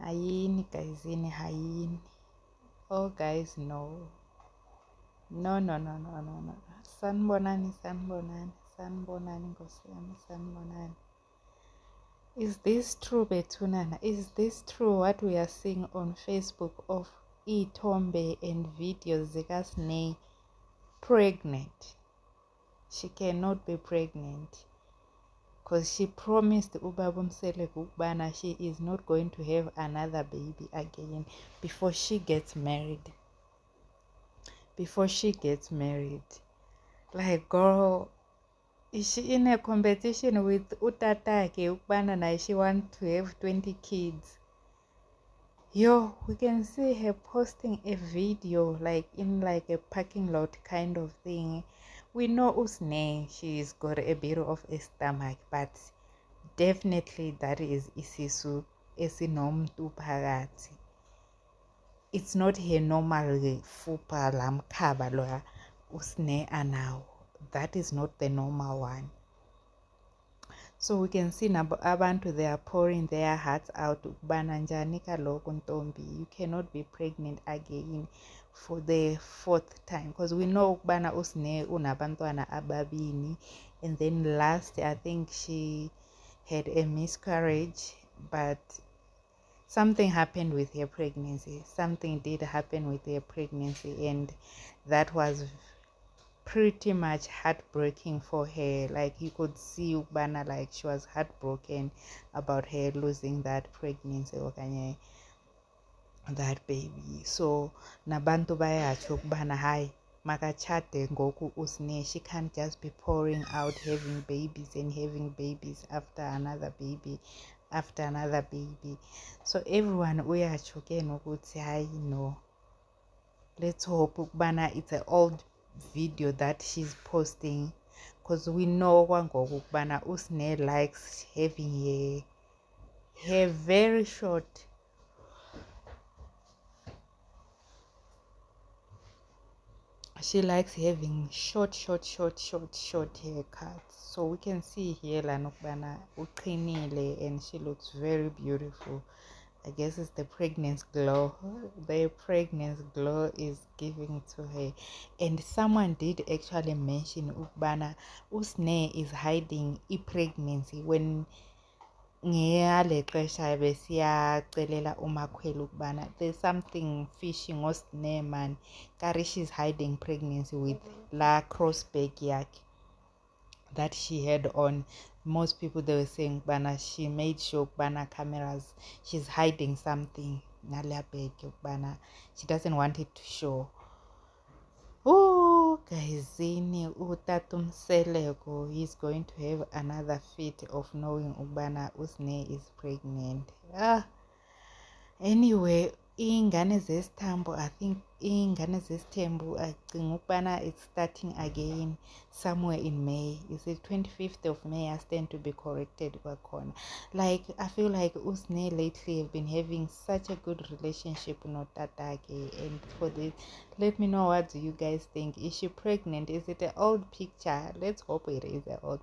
Hayini guys, hayini. Oh guys, no. No. Sanibonani. Nkosi yami, sanibonani. Is this true, Bethunana? Is this true what we are seeing on Facebook of Itombe and videos zikaSneh pregnant? She cannot be pregnant because she promised Ubaba Mseleko ukubana she is not going to have another baby again before she gets married. Like, girl, is she in a competition with Utatake ukubana na she want to have 20 kids? Yo, we can see her posting a video like in like a parking lot kind of thing. We know uSneh, she's got a bit of a stomach, but definitely that is isisu esinomntu phakathi. It's not her normal fupa lamkhaba lo uSneh anawo. That is not the normal one. So we can see abantu, they are pouring their hearts out ukubana njani kaloku ntombi, you cannot be pregnant again for the 4th time, because we know ukubana uSneh unabantwana ababini, and then last I think she had a miscarriage, but something happened with her pregnancy. Something did happen with her pregnancy, and that was pretty much heartbreaking for her. Like, you could see ukubana like she was heartbroken about her losing that pregnancy okanye that baby. So nabantu bayatsho ukubana hayi makachade ngoku uSneh, she can't just be pouring out having babies after another baby. So everyone uyatsho ke nokuthi hayi no, let's hope ukubana it's an old video that she's posting, because we know kwangoku ukubana uSneh likes having hair very short. She likes having short haircuts. So we can see here lana ukubana uqinile and she looks very beautiful. I guess it's the pregnancy glow. The pregnancy glow is giving to her. And someone did actually mention ukubana uSneh is hiding pregnancy when ngeyale xesha besiyacelela umakhwela ukubana there's something fishy ngoSneh man. Kari she's hiding pregnancy with la cross bag yakhe that she had on. Most people, they were saying bana she made sure bana cameras, she's hiding something nala bag bana, she doesn't want it to show. Oh guys, Utata Mseleko, he's going to have another fit of knowing ubana uSneh is pregnant. Anyway, ingane zesithambo, I think ingane zesithembu, I think ukubana it's starting again somewhere in May. Is it 25th of May? I stand to be corrected kwakhona. Like, I feel like uSneh lately have been having such a good relationship with Tatake, and for this, let me know, what do you guys think? Is she pregnant? Is it an old picture? Let's hope it is an old